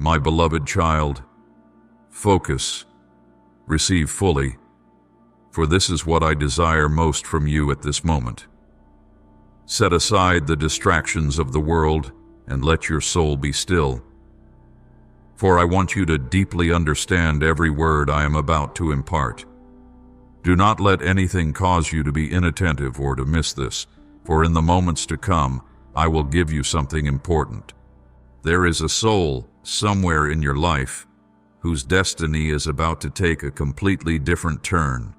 My beloved child, focus, receive fully, for this is what I desire most from you at this moment. Set aside the distractions of the world and let your soul be still, for I want you to deeply understand every word I am about to impart. Do not let anything cause you to be inattentive or to miss this, for in the moments to come, I will give you something important. There is a soul somewhere in your life whose destiny is about to take a completely different turn,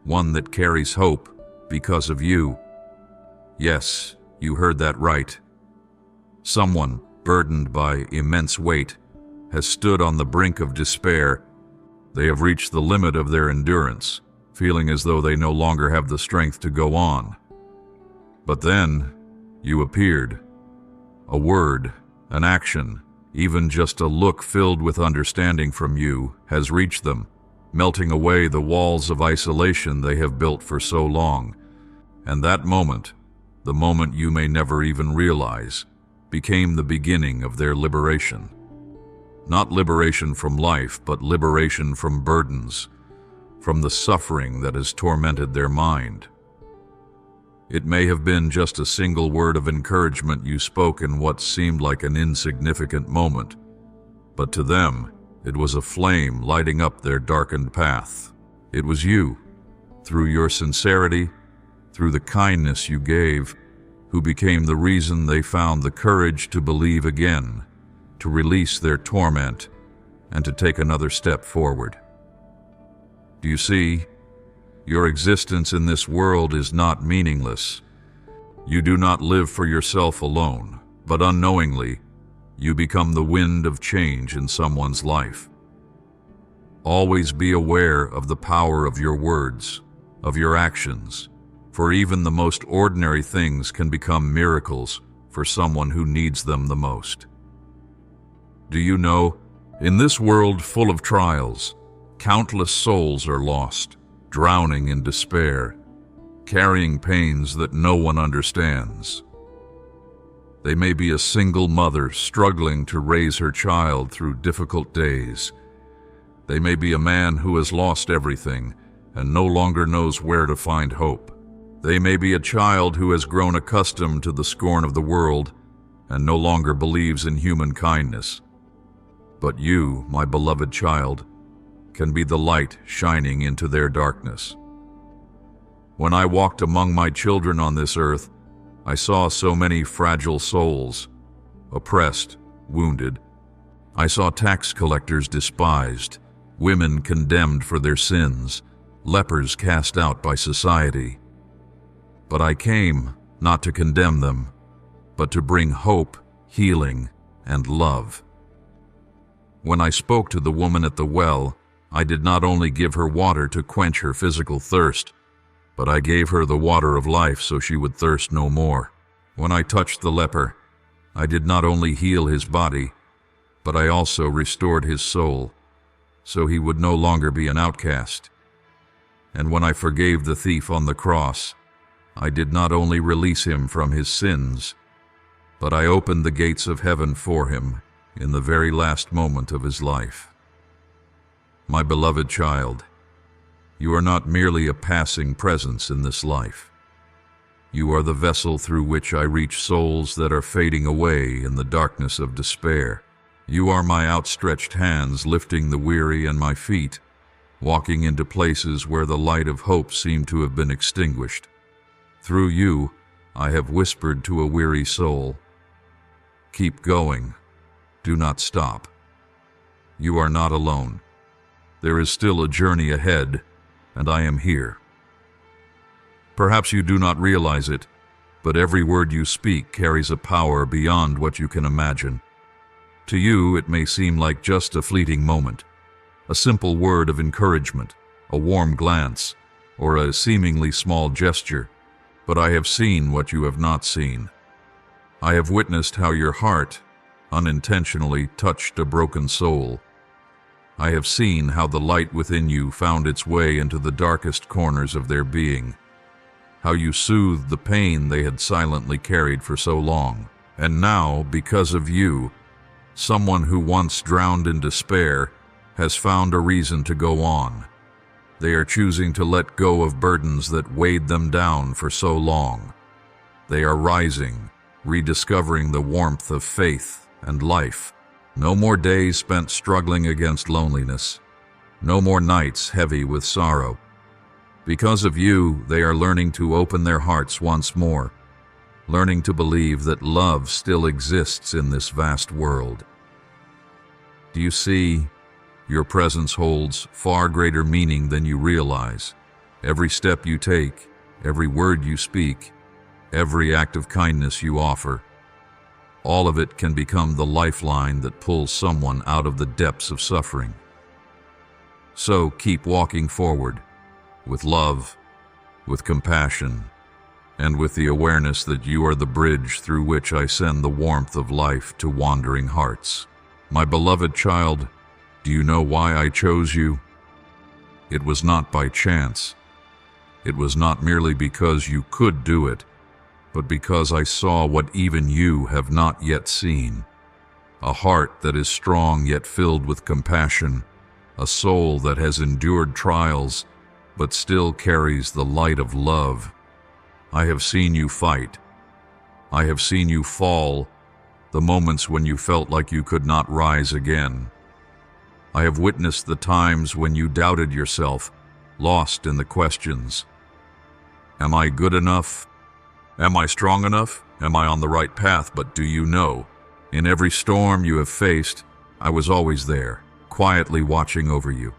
one that carries hope because of you. Yes, you heard that right. Someone, burdened by immense weight, has stood on the brink of despair. They have reached the limit of their endurance, feeling as though they no longer have the strength to go on. But then, you appeared. A word, an action, even just a look filled with understanding from you has reached them, melting away the walls of isolation they have built for so long. And that moment, the moment you may never even realize, became the beginning of their liberation. Not liberation from life, but liberation from burdens, from the suffering that has tormented their mind. It may have been just a single word of encouragement you spoke in what seemed like an insignificant moment, but to them, it was a flame lighting up their darkened path. It was you, through your sincerity, through the kindness you gave, who became the reason they found the courage to believe again, to release their torment, and to take another step forward. Do you see? Your existence in this world is not meaningless. You do not live for yourself alone, but unknowingly, you become the wind of change in someone's life. Always be aware of the power of your words, of your actions, for even the most ordinary things can become miracles for someone who needs them the most. Do you know, in this world full of trials, countless souls are lost, drowning in despair, carrying pains that no one understands. They may be a single mother struggling to raise her child through difficult days. They may be a man who has lost everything and no longer knows where to find hope. They may be a child who has grown accustomed to the scorn of the world and no longer believes in human kindness. But you, my beloved child, can be the light shining into their darkness. When I walked among my children on this earth, I saw so many fragile souls, oppressed, wounded. I saw tax collectors despised, women condemned for their sins, lepers cast out by society. But I came not to condemn them, but to bring hope, healing, and love. When I spoke to the woman at the well, I did not only give her water to quench her physical thirst, but I gave her the water of life so she would thirst no more. When I touched the leper, I did not only heal his body, but I also restored his soul, so he would no longer be an outcast. And when I forgave the thief on the cross, I did not only release him from his sins, but I opened the gates of heaven for him in the very last moment of his life. My beloved child, you are not merely a passing presence in this life. You are the vessel through which I reach souls that are fading away in the darkness of despair. You are my outstretched hands lifting the weary and my feet, walking into places where the light of hope seemed to have been extinguished. Through you, I have whispered to a weary soul, keep going, do not stop. You are not alone. There is still a journey ahead, and I am here. Perhaps you do not realize it, but every word you speak carries a power beyond what you can imagine. To you, it may seem like just a fleeting moment, a simple word of encouragement, a warm glance, or a seemingly small gesture, but I have seen what you have not seen. I have witnessed how your heart unintentionally touched a broken soul. I have seen how the light within you found its way into the darkest corners of their being, how you soothed the pain they had silently carried for so long. And now, because of you, Someone who once drowned in despair has found a reason to go on. They are choosing to let go of burdens that weighed them down for so long. They are rising, rediscovering the warmth of faith and life. No more days spent struggling against loneliness. No more nights heavy with sorrow. Because of you, they are learning to open their hearts once more, learning to believe that love still exists in this vast world. Do you see? Your presence holds far greater meaning than you realize. Every step you take, every word you speak, every act of kindness you offer, all of it can become the lifeline that pulls someone out of the depths of suffering. So keep walking forward, with love, with compassion, and with the awareness that you are the bridge through which I send the warmth of life to wandering hearts. My beloved child, do you know why I chose you? It was not by chance. It was not merely because you could do it, but because I saw what even you have not yet seen. A heart that is strong yet filled with compassion, a soul that has endured trials, but still carries the light of love. I have seen you fight. I have seen you fall, the moments when you felt like you could not rise again. I have witnessed the times when you doubted yourself, lost in the questions. Am I good enough? Am I strong enough? Am I on the right path? But do you know, in every storm you have faced, I was always there, quietly watching over you.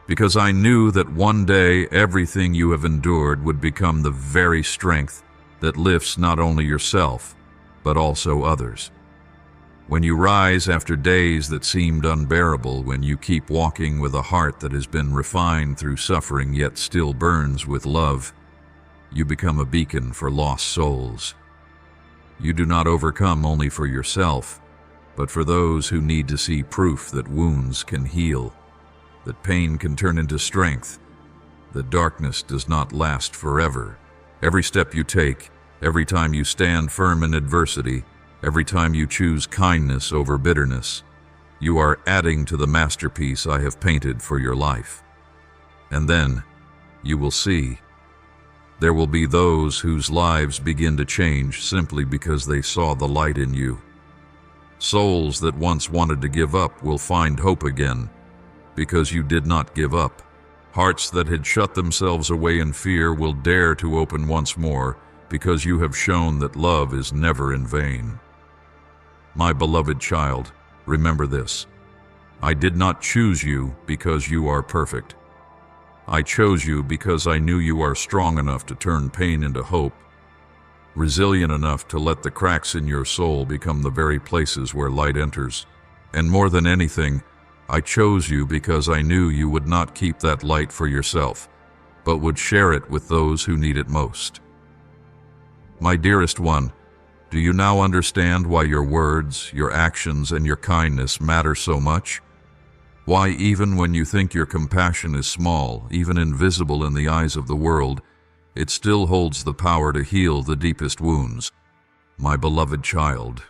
Because I knew that one day everything you have endured would become the very strength that lifts not only yourself, but also others. When you rise after days that seemed unbearable, when you keep walking with a heart that has been refined through suffering yet still burns with love, you become a beacon for lost souls. You do not overcome only for yourself, but for those who need to see proof that wounds can heal, that pain can turn into strength, that darkness does not last forever. Every step you take, every time you stand firm in adversity, every time you choose kindness over bitterness, you are adding to the masterpiece I have painted for your life. And then, you will see, there will be those whose lives begin to change simply because they saw the light in you. Souls that once wanted to give up will find hope again because you did not give up. Hearts that had shut themselves away in fear will dare to open once more because you have shown that love is never in vain. My beloved child, remember this. I did not choose you because you are perfect. I chose you because I knew you are strong enough to turn pain into hope, resilient enough to let the cracks in your soul become the very places where light enters. And more than anything, I chose you because I knew you would not keep that light for yourself, but would share it with those who need it most. My dearest one, do you now understand why your words, your actions, and your kindness matter so much? Why even when you think your compassion is small, even invisible in the eyes of the world, it still holds the power to heal the deepest wounds? My beloved child,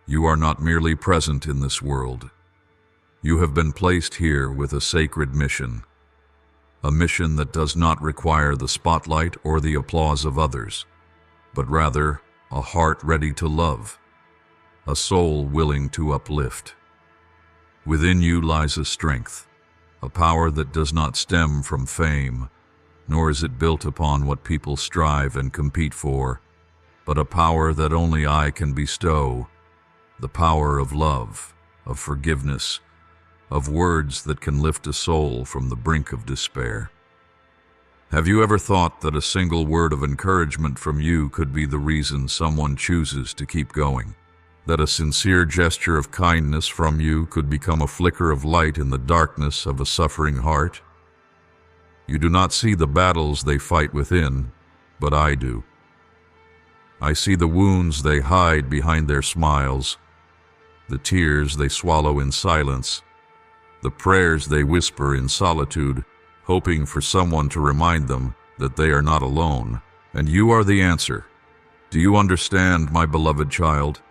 you are not merely present in this world. You have been placed here with a sacred mission, a mission that does not require the spotlight or the applause of others, but rather a heart ready to love, a soul willing to uplift. Within you lies a strength, a power that does not stem from fame, nor is it built upon what people strive and compete for, but a power that only I can bestow, the power of love, of forgiveness, of words that can lift a soul from the brink of despair. Have you ever thought that a single word of encouragement from you could be the reason someone chooses to keep going? That a sincere gesture of kindness from you could become a flicker of light in the darkness of a suffering heart? You do not see the battles they fight within, but I do. I see the wounds they hide behind their smiles, the tears they swallow in silence, the prayers they whisper in solitude, hoping for someone to remind them that they are not alone. And you are the answer. Do you understand, my beloved child?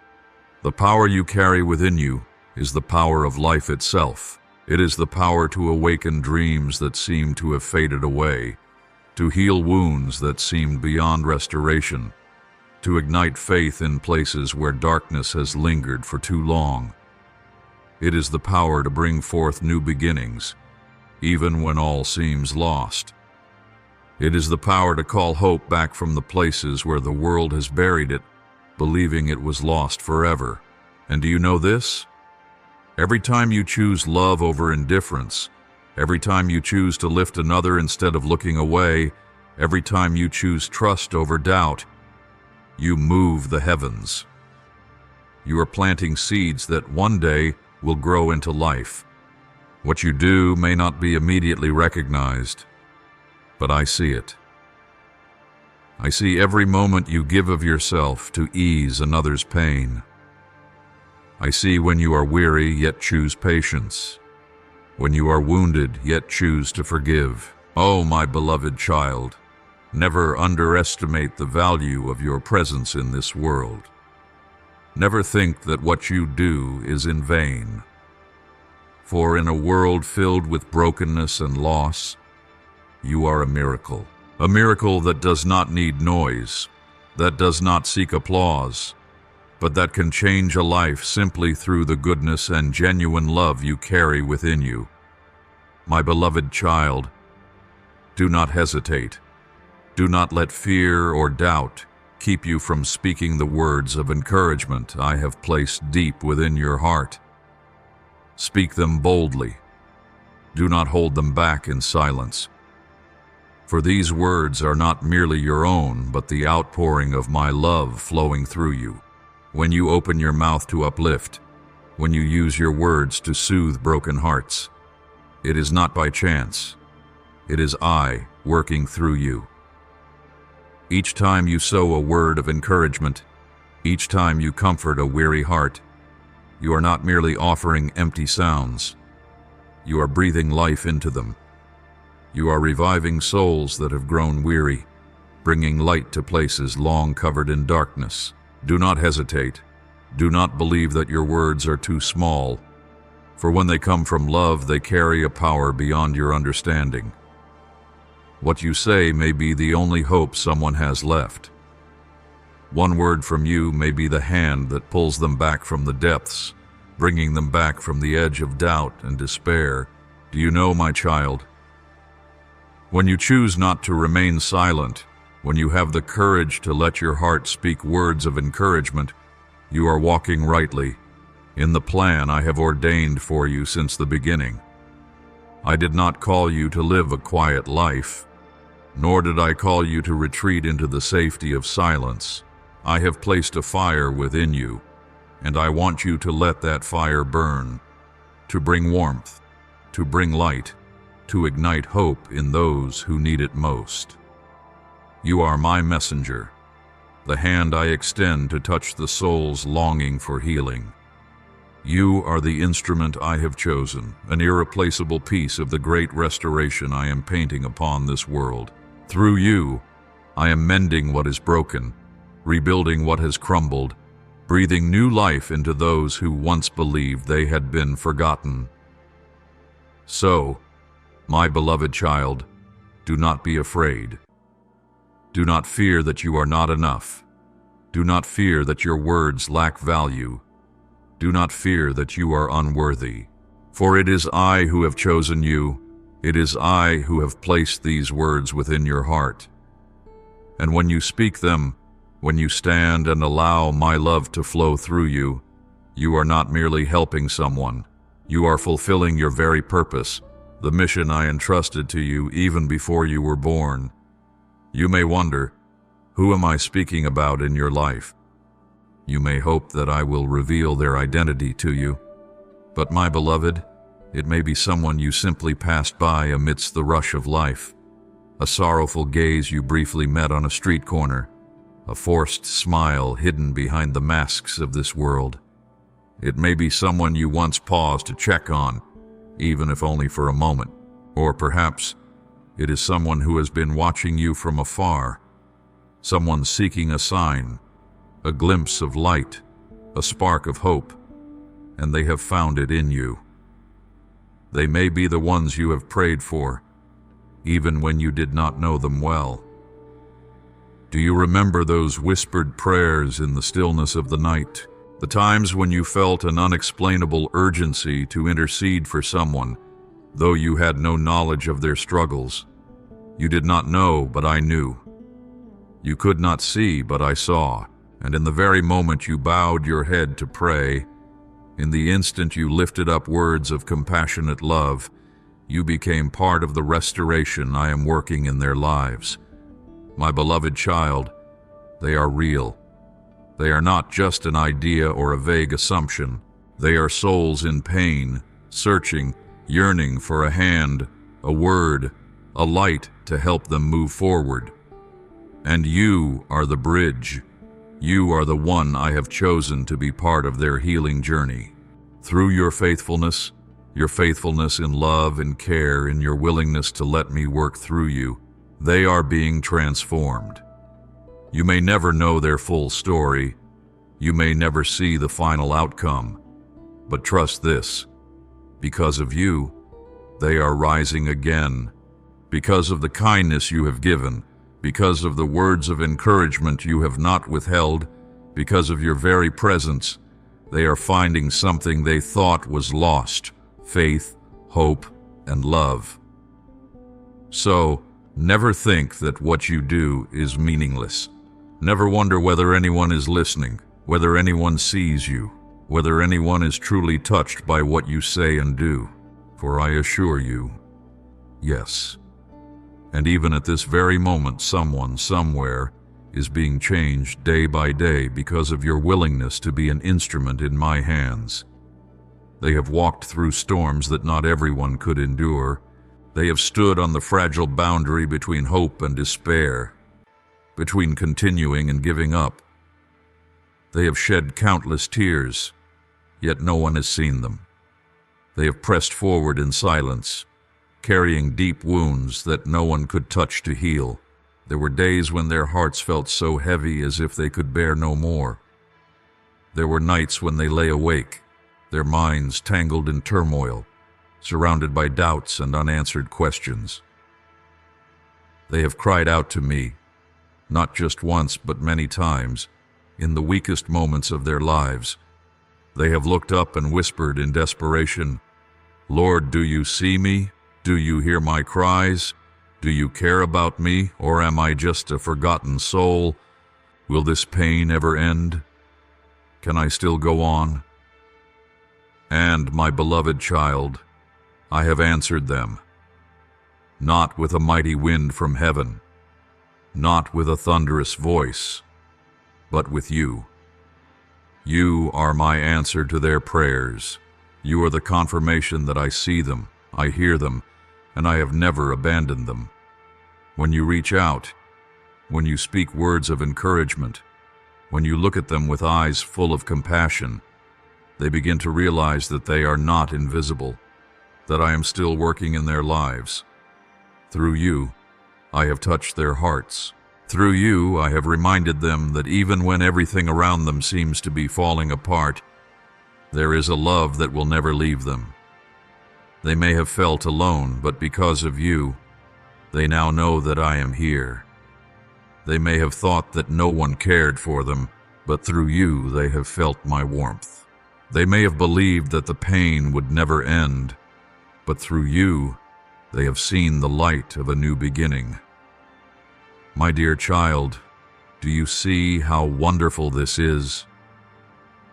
The power you carry within you is the power of life itself. It is the power to awaken dreams that seem to have faded away, to heal wounds that seemed beyond restoration, to ignite faith in places where darkness has lingered for too long. It is the power to bring forth new beginnings, even when all seems lost. It is the power to call hope back from the places where the world has buried it, believing it was lost forever. And do you know this? Every time you choose love over indifference, every time you choose to lift another instead of looking away, every time you choose trust over doubt, you move the heavens. You are planting seeds that one day will grow into life. What you do may not be immediately recognized, but I see it. I see every moment you give of yourself to ease another's pain. I see when you are weary yet choose patience, when you are wounded yet choose to forgive. Oh, my beloved child, never underestimate the value of your presence in this world. Never think that what you do is in vain. For in a world filled with brokenness and loss, you are a miracle that does not need noise, that does not seek applause, but that can change a life simply through the goodness and genuine love you carry within you. My beloved child, do not hesitate. Do not let fear or doubt keep you from speaking the words of encouragement I have placed deep within your heart. Speak them boldly. Do not hold them back in silence. For these words are not merely your own, but the outpouring of my love flowing through you. When you open your mouth to uplift, when you use your words to soothe broken hearts, it is not by chance. It is I working through you. Each time you sow a word of encouragement, each time you comfort a weary heart, you are not merely offering empty sounds. You are breathing life into them. You are reviving souls that have grown weary, bringing light to places long covered in darkness. Do not hesitate. Do not believe that your words are too small, for when they come from love, they carry a power beyond your understanding. What you say may be the only hope someone has left. One word from you may be the hand that pulls them back from the depths, bringing them back from the edge of doubt and despair. Do you know, my child? When you choose not to remain silent, when you have the courage to let your heart speak words of encouragement, you are walking rightly in the plan I have ordained for you since the beginning. I did not call you to live a quiet life, nor did I call you to retreat into the safety of silence. I have placed a fire within you, and I want you to let that fire burn, to bring warmth, to bring light, to ignite hope in those who need it most. You are my messenger, the hand I extend to touch the soul's longing for healing. You are the instrument I have chosen, an irreplaceable piece of the great restoration I am painting upon this world. Through you, I am mending what is broken, rebuilding what has crumbled, breathing new life into those who once believed they had been forgotten. So, my beloved child, do not be afraid. Do not fear that you are not enough. Do not fear that your words lack value. Do not fear that you are unworthy. For it is I who have chosen you. It is I who have placed these words within your heart. And when you speak them, when you stand and allow my love to flow through you, you are not merely helping someone. You are fulfilling your very purpose, the mission I entrusted to you even before you were born. You may wonder, who am I speaking about in your life? You may hope that I will reveal their identity to you. But my beloved, it may be someone you simply passed by amidst the rush of life. A sorrowful gaze you briefly met on a street corner. A forced smile hidden behind the masks of this world. It may be someone you once paused to check on, even if only for a moment. Or perhaps it is someone who has been watching you from afar. Someone seeking a sign, a glimpse of light, a spark of hope, and they have found it in you. They may be the ones you have prayed for, even when you did not know them well. Do you remember those whispered prayers in the stillness of the night? The times when you felt an unexplainable urgency to intercede for someone, though you had no knowledge of their struggles. You did not know, but I knew. You could not see, but I saw. And in the very moment you bowed your head to pray, in the instant you lifted up words of compassionate love, you became part of the restoration I am working in their lives. My beloved child, they are real. They are not just an idea or a vague assumption. They are souls in pain, searching, yearning for a hand, a word, a light to help them move forward. And you are the bridge. You are the one I have chosen to be part of their healing journey. Through your faithfulness in love and care, in your willingness to let me work through you, they are being transformed. You may never know their full story. You may never see the final outcome. But trust this, because of you, they are rising again. Because of the kindness you have given, because of the words of encouragement you have not withheld, because of your very presence, they are finding something they thought was lost: faith, hope, and love. So, never think that what you do is meaningless. Never wonder whether anyone is listening, whether anyone sees you, whether anyone is truly touched by what you say and do. For I assure you, yes. And even at this very moment, someone, somewhere, is being changed day by day because of your willingness to be an instrument in my hands. They have walked through storms that not everyone could endure. They have stood on the fragile boundary between hope and despair, between continuing and giving up. They have shed countless tears, yet no one has seen them. They have pressed forward in silence, carrying deep wounds that no one could touch to heal. There were days when their hearts felt so heavy as if they could bear no more. There were nights when they lay awake, their minds tangled in turmoil, surrounded by doubts and unanswered questions. They have cried out to me, not just once but many times, in the weakest moments of their lives. They have looked up and whispered in desperation, "Lord, do you see me? Do you hear my cries? Do you care about me, or am I just a forgotten soul? Will this pain ever end? Can I still go on?" And, my beloved child, I have answered them, not with a mighty wind from heaven, not with a thunderous voice, but with you. You are my answer to their prayers. You are the confirmation that I see them, I hear them, and I have never abandoned them. When you reach out, when you speak words of encouragement, when you look at them with eyes full of compassion, they begin to realize that they are not invisible, that I am still working in their lives. Through you, I have touched their hearts. Through you, I have reminded them that even when everything around them seems to be falling apart, there is a love that will never leave them. They may have felt alone, but because of you, they now know that I am here. They may have thought that no one cared for them, but through you they have felt my warmth. They may have believed that the pain would never end, but through you, they have seen the light of a new beginning. My dear child, do you see how wonderful this is?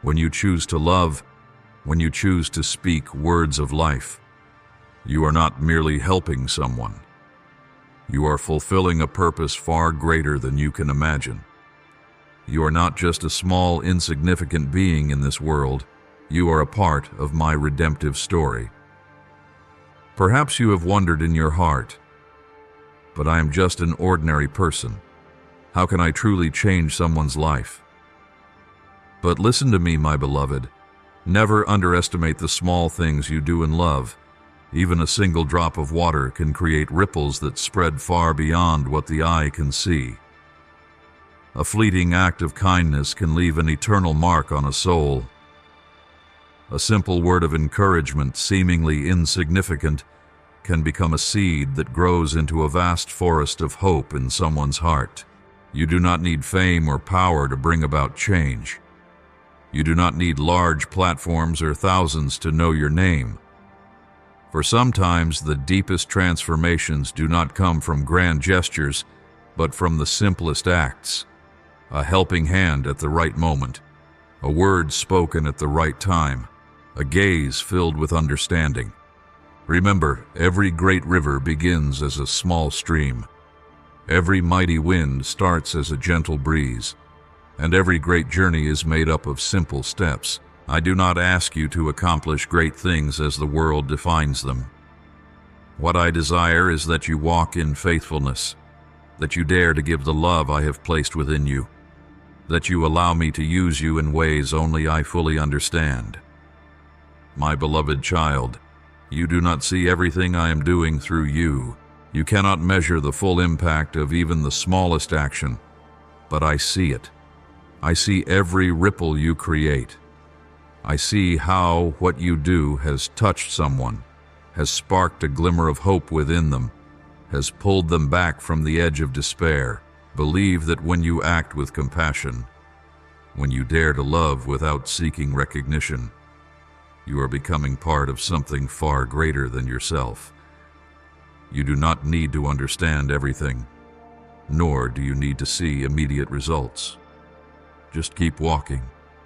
When you choose to love, when you choose to speak words of life, you are not merely helping someone. You are fulfilling a purpose far greater than you can imagine. You are not just a small, insignificant being in this world. You are a part of my redemptive story. Perhaps you have wondered in your heart, but I am just an ordinary person. How can I truly change someone's life? But listen to me, my beloved. Never underestimate the small things you do in love. Even a single drop of water can create ripples that spread far beyond what the eye can see. A fleeting act of kindness can leave an eternal mark on a soul. A simple word of encouragement, seemingly insignificant, can become a seed that grows into a vast forest of hope in someone's heart. You do not need fame or power to bring about change. You do not need large platforms or thousands to know your name. For sometimes the deepest transformations do not come from grand gestures, but from the simplest acts. A helping hand at the right moment, a word spoken at the right time, a gaze filled with understanding. Remember, every great river begins as a small stream. Every mighty wind starts as a gentle breeze, and every great journey is made up of simple steps. I do not ask you to accomplish great things as the world defines them. What I desire is that you walk in faithfulness, that you dare to give the love I have placed within you, that you allow me to use you in ways only I fully understand. My beloved child, you do not see everything I am doing through you. You cannot measure the full impact of even the smallest action, but I see it. I see every ripple you create. I see how what you do has touched someone, has sparked a glimmer of hope within them, has pulled them back from the edge of despair. Believe that when you act with compassion, when you dare to love without seeking recognition, you are becoming part of something far greater than yourself. You do not need to understand everything, nor do you need to see immediate results. Just keep walking,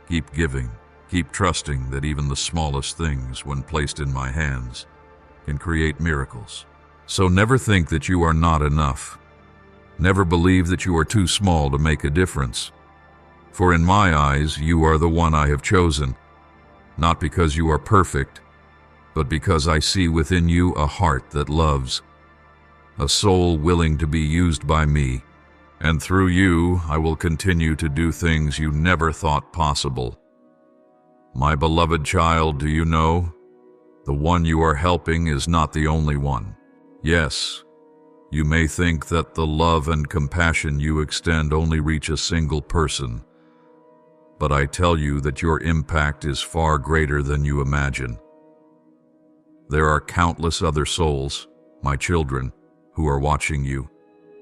keep giving, keep trusting that even the smallest things, when placed in my hands, can create miracles. So never think that you are not enough. Never believe that you are too small to make a difference. For in my eyes, you are the one I have chosen, not because you are perfect, but because I see within you a heart that loves, a soul willing to be used by me, and through you I will continue to do things you never thought possible. My beloved child, do you know? The one you are helping is not the only one. Yes, you may think that the love and compassion you extend only reach a single person, but I tell you that your impact is far greater than you imagine. There are countless other souls, my children, who are watching you,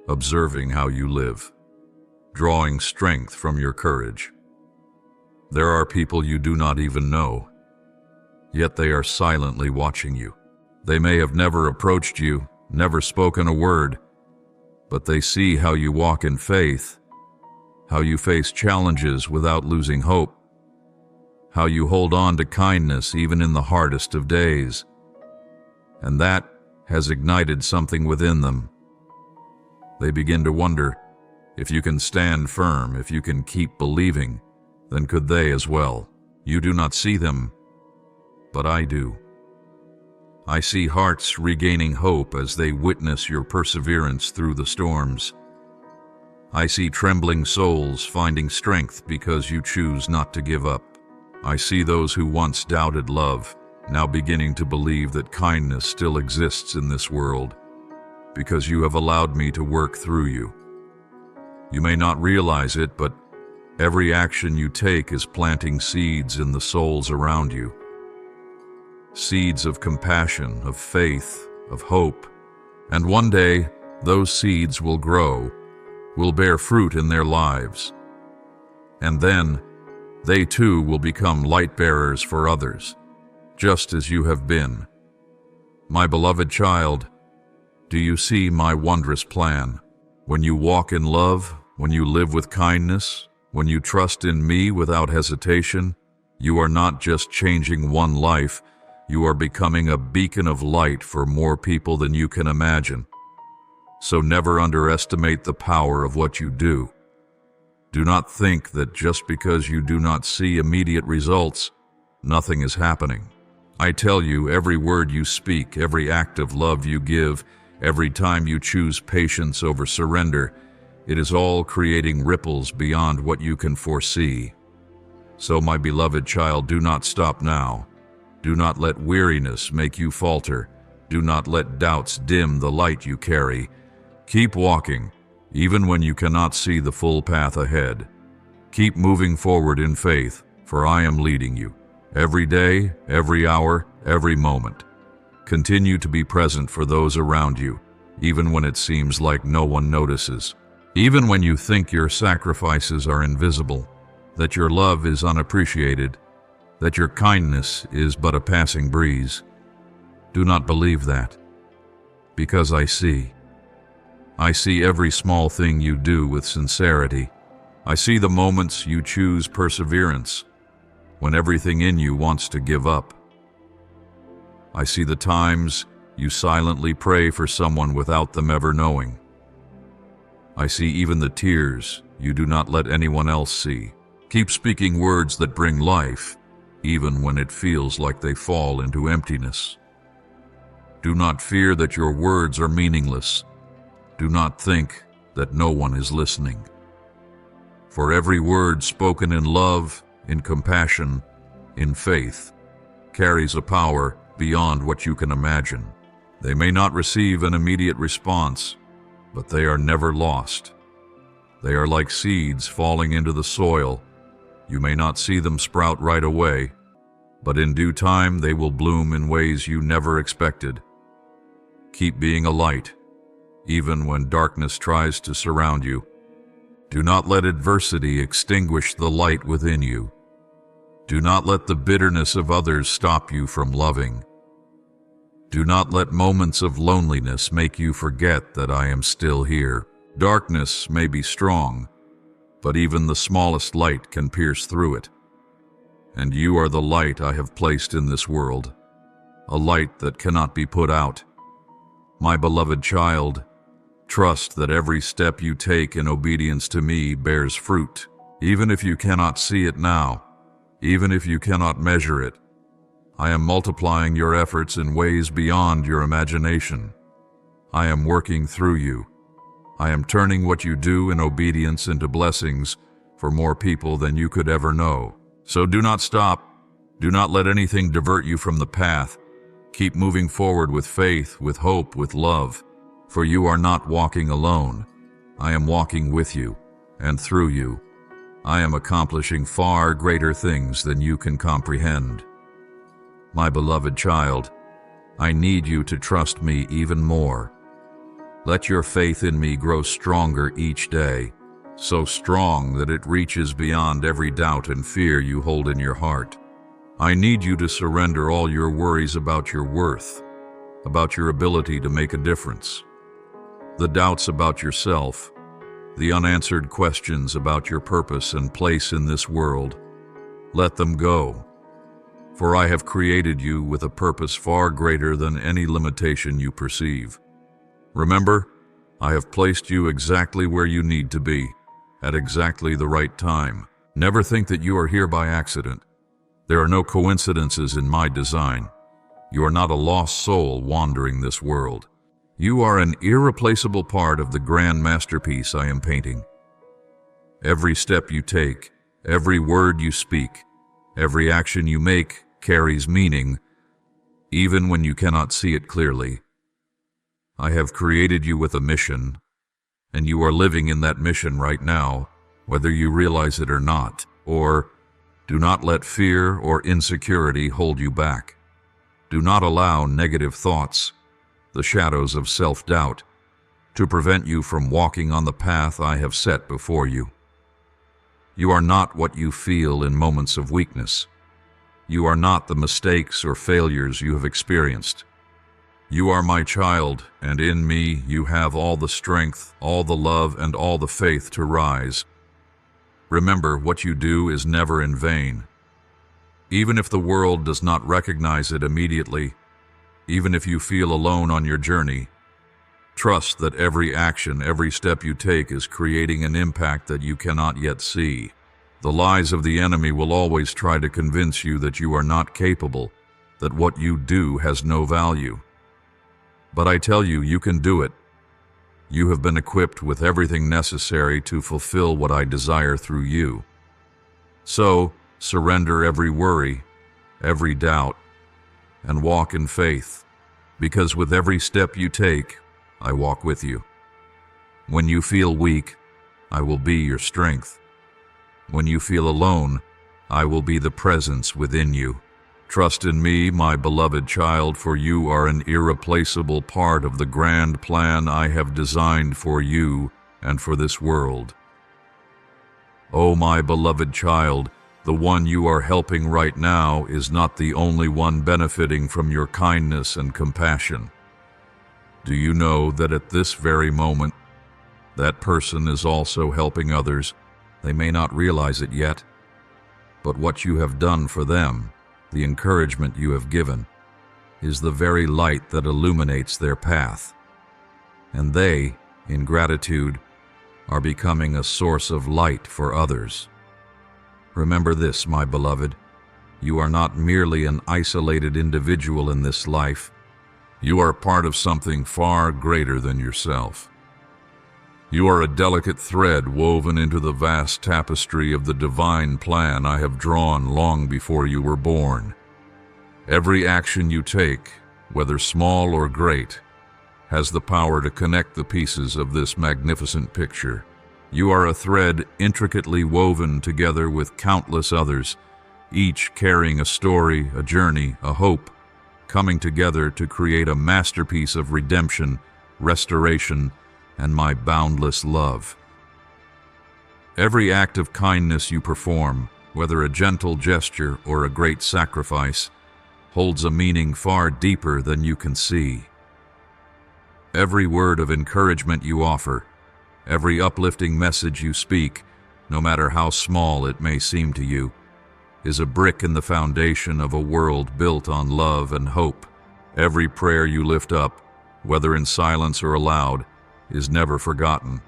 observing how you live, drawing strength from your courage. There are people you do not even know, yet they are silently watching you. They may have never approached you, never spoken a word, but they see how you walk in faith, how you face challenges without losing hope, how you hold on to kindness even in the hardest of days. And that has ignited something within them. They begin to wonder, if you can stand firm, if you can keep believing, then could they as well. You do not see them, but I do. I see hearts regaining hope as they witness your perseverance through the storms. I see trembling souls finding strength because you choose not to give up. I see those who once doubted love, now beginning to believe that kindness still exists in this world, because you have allowed me to work through you. You may not realize it, but every action you take is planting seeds in the souls around you. Seeds of compassion, of faith, of hope. And one day, those seeds will grow, will bear fruit in their lives. And then, they too will become light bearers for others, just as you have been. My beloved child, do you see my wondrous plan? When you walk in love, when you live with kindness, when you trust in me without hesitation, you are not just changing one life, you are becoming a beacon of light for more people than you can imagine. So never underestimate the power of what you do. Do not think that just because you do not see immediate results, nothing is happening. I tell you, every word you speak, every act of love you give, every time you choose patience over surrender, it is all creating ripples beyond what you can foresee. So, my beloved child, do not stop now. Do not let weariness make you falter. Do not let doubts dim the light you carry. Keep walking, even when you cannot see the full path ahead. Keep moving forward in faith, for I am leading you. Every day, every hour, every moment. Continue to be present for those around you, even when it seems like no one notices. Even when you think your sacrifices are invisible, that your love is unappreciated, that your kindness is but a passing breeze. Do not believe that, because I see. I see every small thing you do with sincerity. I see the moments you choose perseverance, when everything in you wants to give up. I see the times you silently pray for someone without them ever knowing. I see even the tears you do not let anyone else see. Keep speaking words that bring life, even when it feels like they fall into emptiness. Do not fear that your words are meaningless. Do not think that no one is listening. For every word spoken in love, in compassion, in faith, carries a power beyond what you can imagine. They may not receive an immediate response, but they are never lost. They are like seeds falling into the soil. You may not see them sprout right away, but in due time they will bloom in ways you never expected. Keep being a light, even when darkness tries to surround you. Do not let adversity extinguish the light within you. Do not let the bitterness of others stop you from loving. Do not let moments of loneliness make you forget that I am still here. Darkness may be strong, but even the smallest light can pierce through it. And you are the light I have placed in this world, a light that cannot be put out. My beloved child, trust that every step you take in obedience to me bears fruit, even if you cannot see it now, even if you cannot measure it. I am multiplying your efforts in ways beyond your imagination. I am working through you. I am turning what you do in obedience into blessings for more people than you could ever know. So do not stop. Do not let anything divert you from the path. Keep moving forward with faith, with hope, with love, for you are not walking alone. I am walking with you and through you. I am accomplishing far greater things than you can comprehend. My beloved child, I need you to trust me even more. Let your faith in me grow stronger each day, so strong that it reaches beyond every doubt and fear you hold in your heart. I need you to surrender all your worries about your worth, about your ability to make a difference, the doubts about yourself, the unanswered questions about your purpose and place in this world. Let them go, for I have created you with a purpose far greater than any limitation you perceive. Remember, I have placed you exactly where you need to be, at exactly the right time. Never think that you are here by accident. There are no coincidences in my design. You are not a lost soul wandering this world. You are an irreplaceable part of the grand masterpiece I am painting. Every step you take, every word you speak, every action you make carries meaning, even when you cannot see it clearly. I have created you with a mission, and you are living in that mission right now, whether you realize it or not. Or, do not let fear or insecurity hold you back. Do not allow negative thoughts, the shadows of self-doubt, to prevent you from walking on the path I have set before you. You are not what you feel in moments of weakness. You are not the mistakes or failures you have experienced. You are my child, and in me you have all the strength, all the love, and all the faith to rise. Remember, what you do is never in vain. Even if the world does not recognize it immediately, even if you feel alone on your journey, trust that every action, every step you take is creating an impact that you cannot yet see. The lies of the enemy will always try to convince you that you are not capable, that what you do has no value. But I tell you, you can do it. You have been equipped with everything necessary to fulfill what I desire through you. So, surrender every worry, every doubt, and walk in faith, because with every step you take, I walk with you. When you feel weak, I will be your strength. When you feel alone, I will be the presence within you. Trust in me, my beloved child, for you are an irreplaceable part of the grand plan I have designed for you and for this world. Oh, my beloved child, the one you are helping right now is not the only one benefiting from your kindness and compassion. Do you know that at this very moment, that person is also helping others? They may not realize it yet, but what you have done for them, the encouragement you have given, is the very light that illuminates their path. And they, in gratitude, are becoming a source of light for others. Remember this, my beloved, you are not merely an isolated individual in this life. You are part of something far greater than yourself. You are a delicate thread woven into the vast tapestry of the divine plan I have drawn long before you were born. Every action you take, whether small or great, has the power to connect the pieces of this magnificent picture. You are a thread intricately woven together with countless others, each carrying a story, a journey, a hope, coming together to create a masterpiece of redemption, restoration, and my boundless love. Every act of kindness you perform, whether a gentle gesture or a great sacrifice, holds a meaning far deeper than you can see. Every word of encouragement you offer, every uplifting message you speak, no matter how small it may seem to you, is a brick in the foundation of a world built on love and hope. Every prayer you lift up, whether in silence or aloud, is never forgotten.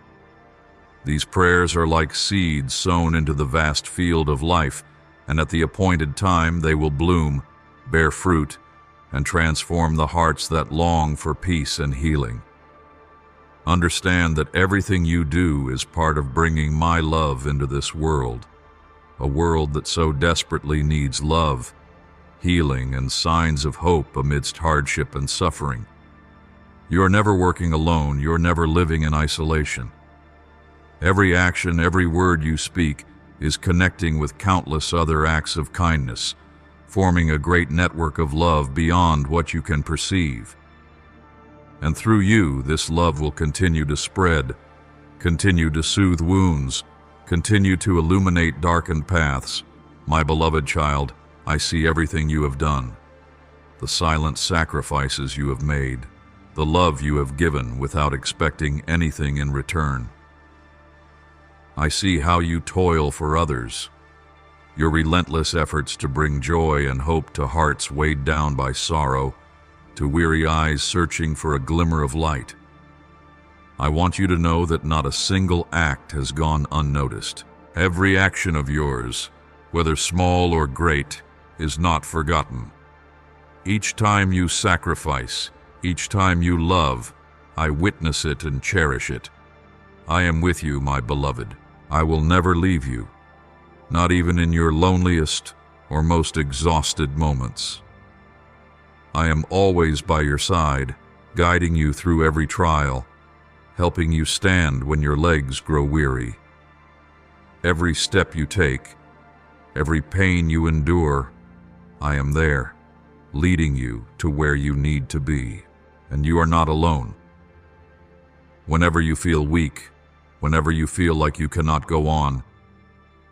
These prayers are like seeds sown into the vast field of life, and at the appointed time they will bloom, bear fruit, and transform the hearts that long for peace and healing. Understand that everything you do is part of bringing my love into this world, a world that so desperately needs love, healing, and signs of hope amidst hardship and suffering. You are never working alone, you are never living in isolation. Every action, every word you speak is connecting with countless other acts of kindness, forming a great network of love beyond what you can perceive. And through you, this love will continue to spread, continue to soothe wounds, continue to illuminate darkened paths. My beloved child, I see everything you have done, the silent sacrifices you have made, the love you have given without expecting anything in return. I see how you toil for others, your relentless efforts to bring joy and hope to hearts weighed down by sorrow, to weary eyes searching for a glimmer of light. I want you to know that not a single act has gone unnoticed. Every action of yours, whether small or great, is not forgotten. Each time you sacrifice, each time you love, I witness it and cherish it. I am with you, my beloved. I will never leave you, not even in your loneliest or most exhausted moments. I am always by your side, guiding you through every trial, helping you stand when your legs grow weary. Every step you take, every pain you endure, I am there, leading you to where you need to be. And you are not alone. Whenever you feel weak, whenever you feel like you cannot go on,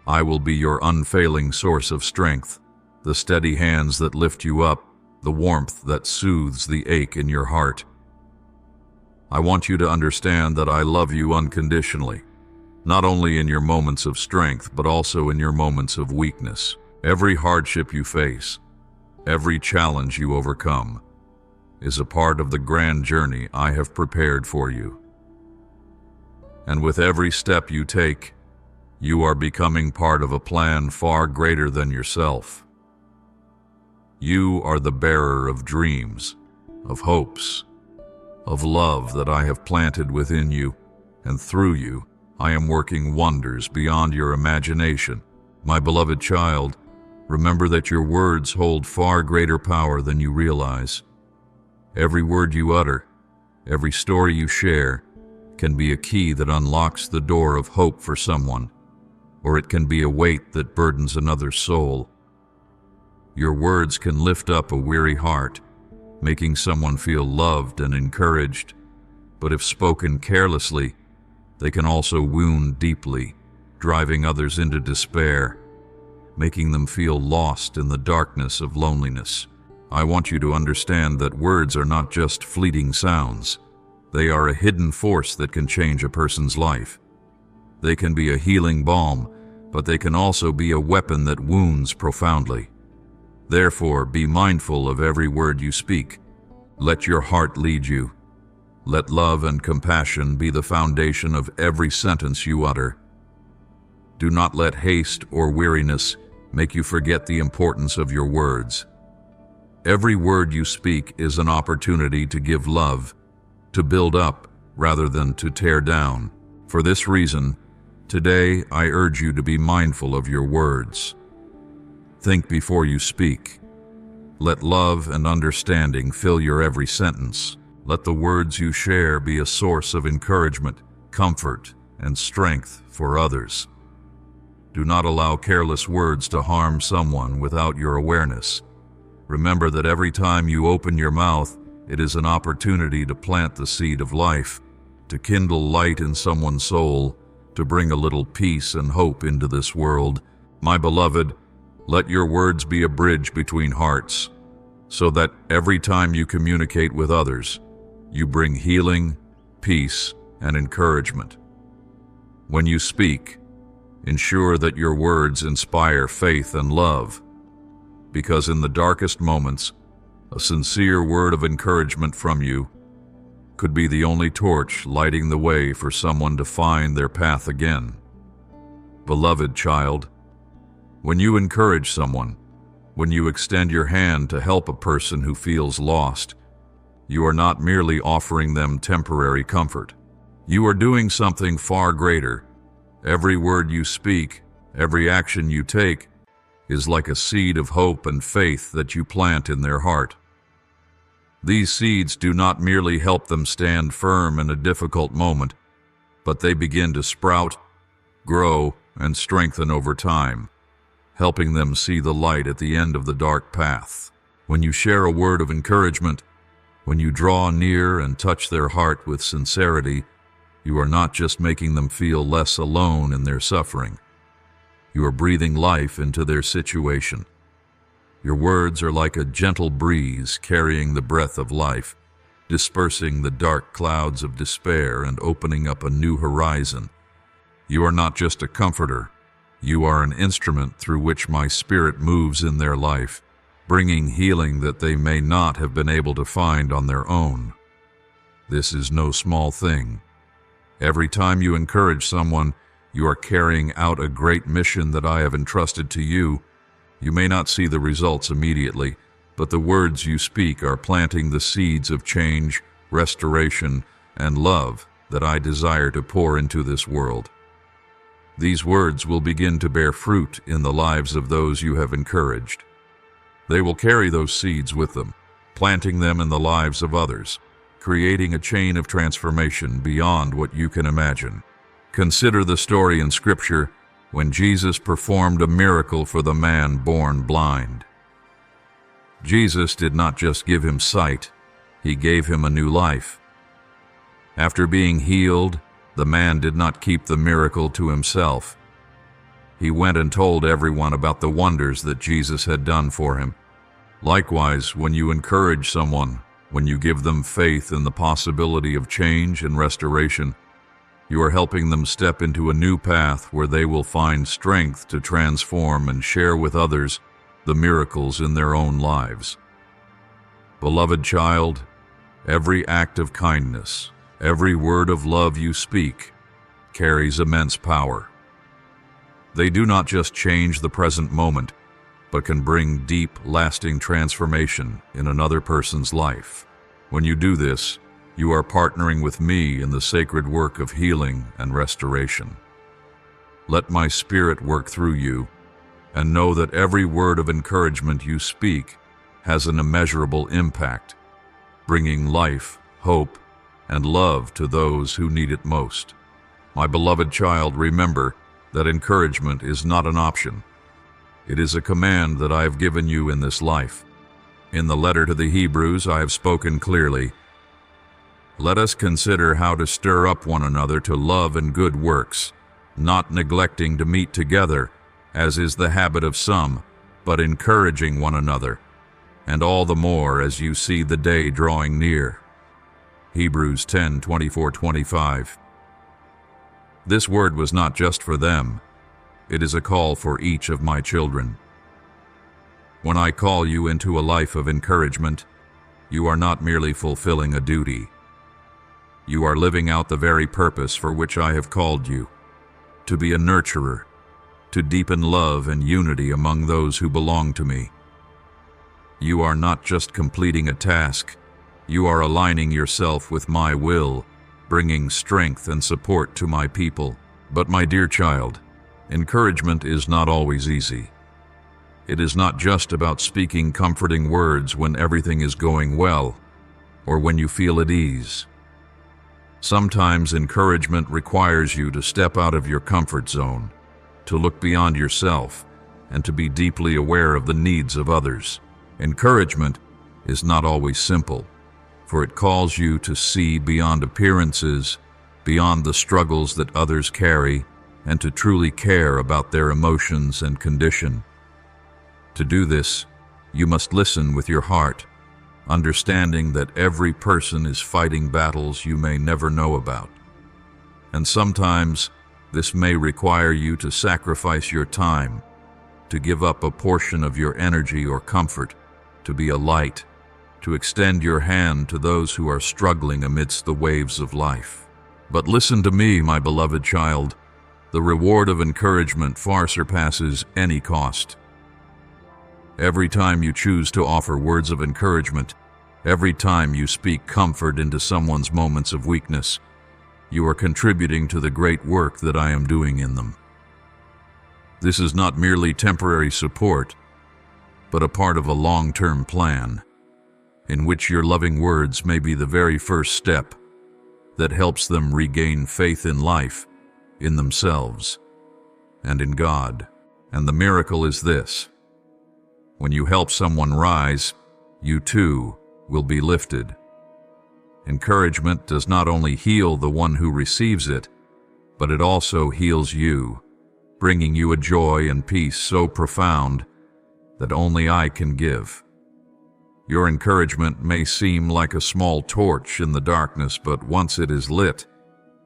I will be your unfailing source of strength, the steady hands that lift you up, the warmth that soothes the ache in your heart. I want you to understand that I love you unconditionally, not only in your moments of strength, but also in your moments of weakness. Every hardship you face, every challenge you overcome, is a part of the grand journey I have prepared for you. And with every step you take, you are becoming part of a plan far greater than yourself. You are the bearer of dreams, of hopes, of love that I have planted within you, and through you, I am working wonders beyond your imagination. My beloved child, remember that your words hold far greater power than you realize. Every word you utter, every story you share, can be a key that unlocks the door of hope for someone, or it can be a weight that burdens another's soul. Your words can lift up a weary heart, making someone feel loved and encouraged, but if spoken carelessly, they can also wound deeply, driving others into despair, making them feel lost in the darkness of loneliness. I want you to understand that words are not just fleeting sounds. They are a hidden force that can change a person's life. They can be a healing balm, but they can also be a weapon that wounds profoundly. Therefore, be mindful of every word you speak. Let your heart lead you. Let love and compassion be the foundation of every sentence you utter. Do not let haste or weariness make you forget the importance of your words. Every word you speak is an opportunity to give love, to build up rather than to tear down. For this reason, today I urge you to be mindful of your words. Think before you speak. Let love and understanding fill your every sentence. Let the words you share be a source of encouragement, comfort, and strength for others. Do not allow careless words to harm someone without your awareness. Remember that every time you open your mouth, it is an opportunity to plant the seed of life, to kindle light in someone's soul, to bring a little peace and hope into this world. My beloved, let your words be a bridge between hearts, so that every time you communicate with others, you bring healing, peace, and encouragement. When you speak, ensure that your words inspire faith and love, because in the darkest moments, a sincere word of encouragement from you could be the only torch lighting the way for someone to find their path again. Beloved child, when you encourage someone, when you extend your hand to help a person who feels lost, you are not merely offering them temporary comfort. You are doing something far greater. Every word you speak, every action you take, is like a seed of hope and faith that you plant in their heart. These seeds do not merely help them stand firm in a difficult moment, but they begin to sprout, grow, and strengthen over time, helping them see the light at the end of the dark path. When you share a word of encouragement, when you draw near and touch their heart with sincerity, you are not just making them feel less alone in their suffering. You are breathing life into their situation. Your words are like a gentle breeze carrying the breath of life, dispersing the dark clouds of despair and opening up a new horizon. You are not just a comforter. You are an instrument through which my spirit moves in their life, bringing healing that they may not have been able to find on their own. This is no small thing. Every time you encourage someone, you are carrying out a great mission that I have entrusted to you. You may not see the results immediately, but the words you speak are planting the seeds of change, restoration, and love that I desire to pour into this world. These words will begin to bear fruit in the lives of those you have encouraged. They will carry those seeds with them, planting them in the lives of others, creating a chain of transformation beyond what you can imagine. Consider the story in Scripture when Jesus performed a miracle for the man born blind. Jesus did not just give him sight, he gave him a new life. After being healed, the man did not keep the miracle to himself. He went and told everyone about the wonders that Jesus had done for him. Likewise, when you encourage someone, when you give them faith in the possibility of change and restoration, you are helping them step into a new path where they will find strength to transform and share with others the miracles in their own lives. Beloved child, every act of kindness, every word of love you speak carries immense power. They do not just change the present moment, but can bring deep, lasting transformation in another person's life. When you do this, you are partnering with me in the sacred work of healing and restoration. Let my Spirit work through you, and know that every word of encouragement you speak has an immeasurable impact, bringing life, hope, and love to those who need it most. My beloved child, remember that encouragement is not an option. It is a command that I have given you in this life. In the letter to the Hebrews, I have spoken clearly. Let us consider how to stir up one another to love and good works, not neglecting to meet together, as is the habit of some, but encouraging one another, and all the more as you see the day drawing near. Hebrews 10:24-25. This word was not just for them. It is a call for each of my children. When I call you into a life of encouragement, you are not merely fulfilling a duty. You are living out the very purpose for which I have called you, to be a nurturer, to deepen love and unity among those who belong to me. You are not just completing a task, you are aligning yourself with my will, bringing strength and support to my people. But my dear child, encouragement is not always easy. It is not just about speaking comforting words when everything is going well, or when you feel at ease. Sometimes encouragement requires you to step out of your comfort zone, to look beyond yourself, and to be deeply aware of the needs of others. Encouragement is not always simple, for it calls you to see beyond appearances, beyond the struggles that others carry, and to truly care about their emotions and condition. To do this, you must listen with your heart, understanding that every person is fighting battles you may never know about. And sometimes, this may require you to sacrifice your time, to give up a portion of your energy or comfort, to be a light, to extend your hand to those who are struggling amidst the waves of life. But listen to me, my beloved child. The reward of encouragement far surpasses any cost. Every time you choose to offer words of encouragement, every time you speak comfort into someone's moments of weakness, you are contributing to the great work that I am doing in them. This is not merely temporary support, but a part of a long-term plan, in which your loving words may be the very first step that helps them regain faith in life, in themselves, and in God. And the miracle is this: when you help someone rise, you too will be lifted. Encouragement does not only heal the one who receives it, but it also heals you, bringing you a joy and peace so profound that only I can give. Your encouragement may seem like a small torch in the darkness, but once it is lit,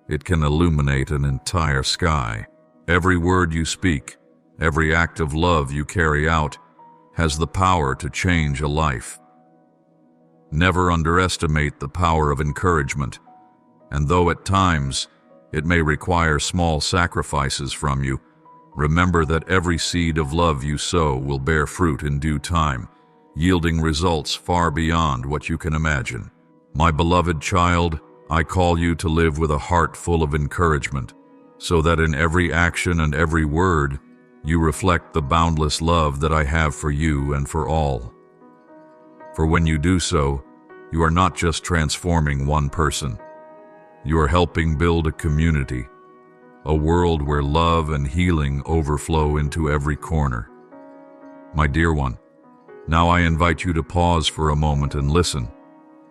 it can illuminate an entire sky. Every word you speak, every act of love you carry out, has the power to change a life. Never underestimate the power of encouragement, and though at times it may require small sacrifices from you, remember that every seed of love you sow will bear fruit in due time, yielding results far beyond what you can imagine. My beloved child, I call you to live with a heart full of encouragement, so that in every action and every word, you reflect the boundless love that I have for you and for all. For when you do so, you are not just transforming one person. You are helping build a community, a world where love and healing overflow into every corner. My dear one, now I invite you to pause for a moment and listen,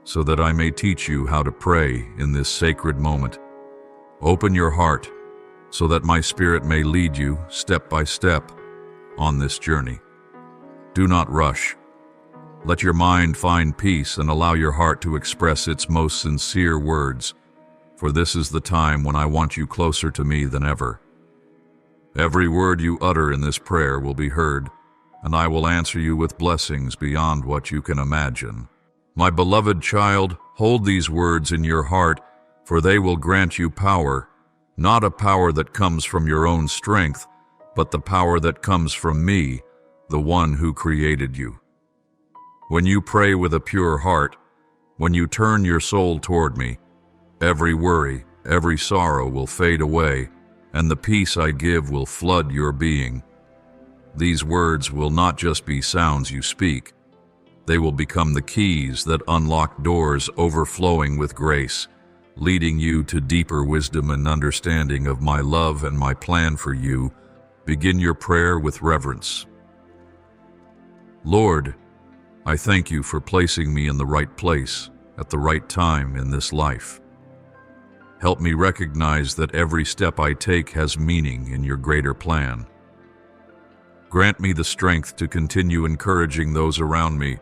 so that I may teach you how to pray in this sacred moment. Open your heart, so that my Spirit may lead you step by step on this journey. Do not rush. Let your mind find peace and allow your heart to express its most sincere words, for this is the time when I want you closer to me than ever. Every word you utter in this prayer will be heard, and I will answer you with blessings beyond what you can imagine. My beloved child, hold these words in your heart, for they will grant you power, not a power that comes from your own strength, but the power that comes from me, the one who created you. When you pray with a pure heart, when you turn your soul toward me, every worry, every sorrow will fade away, and the peace I give will flood your being. These words will not just be sounds you speak. They will become the keys that unlock doors overflowing with grace, leading you to deeper wisdom and understanding of my love and my plan for you. Begin your prayer with reverence. Lord, I thank you for placing me in the right place at the right time in this life. Help me recognize that every step I take has meaning in your greater plan. Grant me the strength to continue encouraging those around me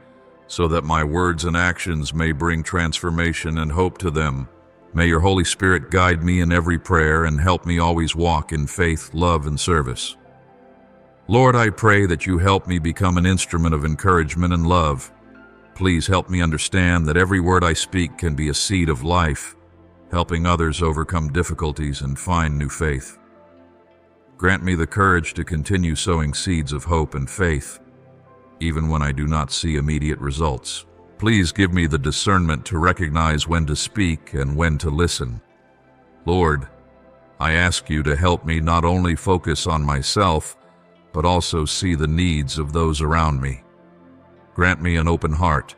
so that my words and actions may bring transformation and hope to them. May your Holy Spirit guide me in every prayer and help me always walk in faith, love, and service. Lord, I pray that you help me become an instrument of encouragement and love. Please help me understand that every word I speak can be a seed of life, helping others overcome difficulties and find new faith. Grant me the courage to continue sowing seeds of hope and faith, even when I do not see immediate results. Please give me the discernment to recognize when to speak and when to listen. Lord, I ask you to help me not only focus on myself, but also see the needs of those around me. Grant me an open heart,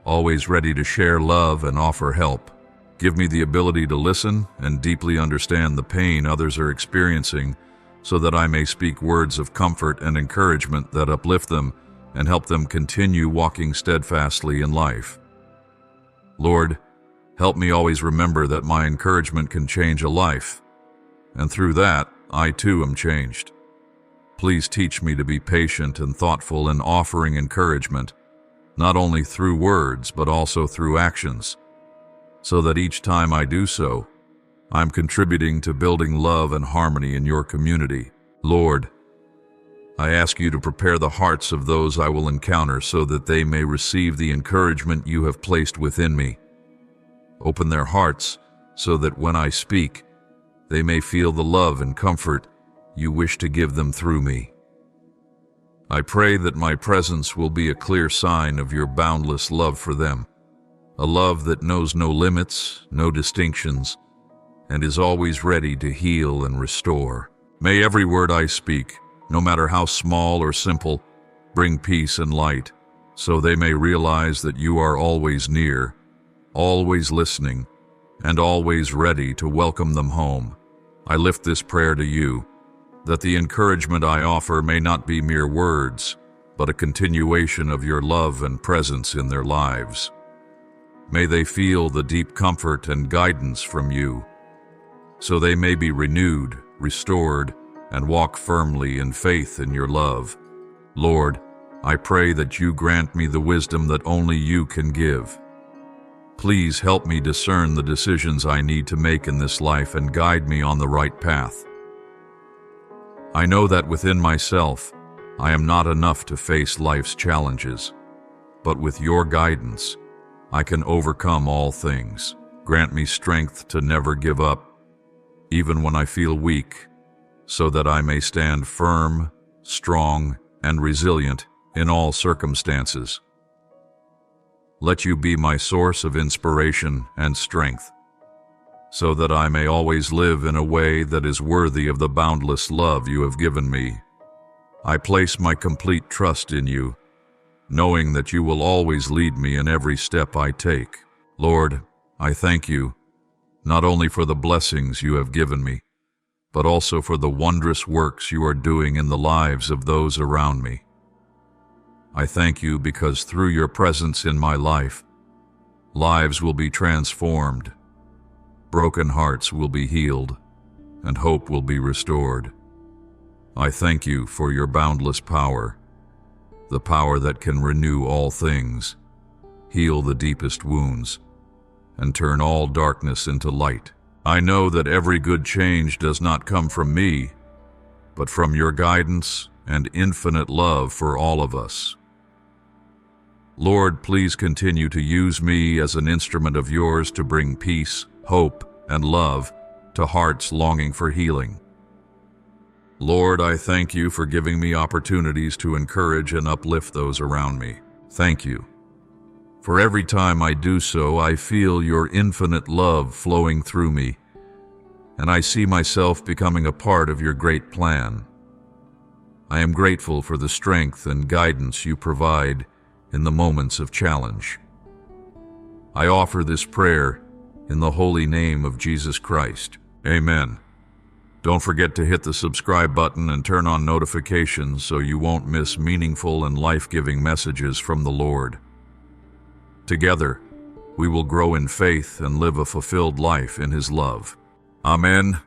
always ready to share love and offer help. Give me the ability to listen and deeply understand the pain others are experiencing so that I may speak words of comfort and encouragement that uplift them and help them continue walking steadfastly in life. Lord, help me always remember that my encouragement can change a life, and through that, I too am changed. Please teach me to be patient and thoughtful in offering encouragement, not only through words but also through actions, so that each time I do so, I'm contributing to building love and harmony in your community. Lord, I ask you to prepare the hearts of those I will encounter so that they may receive the encouragement you have placed within me. Open their hearts so that when I speak, they may feel the love and comfort you wish to give them through me. I pray that my presence will be a clear sign of your boundless love for them, a love that knows no limits, no distinctions, and is always ready to heal and restore. May every word I speak, no matter how small or simple, bring peace and light, so they may realize that you are always near, always listening, and always ready to welcome them home. I lift this prayer to you, that the encouragement I offer may not be mere words, but a continuation of your love and presence in their lives. May they feel the deep comfort and guidance from you, so they may be renewed, restored, and walk firmly in faith in your love. Lord, I pray that you grant me the wisdom that only you can give. Please help me discern the decisions I need to make in this life and guide me on the right path. I know that within myself, I am not enough to face life's challenges, but with your guidance, I can overcome all things. Grant me strength to never give up, even when I feel weak, so that I may stand firm, strong, and resilient in all circumstances. Let you be my source of inspiration and strength, so that I may always live in a way that is worthy of the boundless love you have given me. I place my complete trust in you, knowing that you will always lead me in every step I take. Lord, I thank you, not only for the blessings you have given me, but also for the wondrous works you are doing in the lives of those around me. I thank you because through your presence in my life, lives will be transformed, broken hearts will be healed, and hope will be restored. I thank you for your boundless power, the power that can renew all things, heal the deepest wounds, and turn all darkness into light. I know that every good change does not come from me, but from your guidance and infinite love for all of us. Lord, please continue to use me as an instrument of yours to bring peace, hope, and love to hearts longing for healing. Lord, I thank you for giving me opportunities to encourage and uplift those around me. Thank you. For every time I do so, I feel your infinite love flowing through me, and I see myself becoming a part of your great plan. I am grateful for the strength and guidance you provide in the moments of challenge. I offer this prayer In the holy name of Jesus Christ. Amen. Don't forget to hit the subscribe button and turn on notifications so you won't miss meaningful and life-giving messages from the Lord. Together, we will grow in faith and live a fulfilled life in His love. Amen.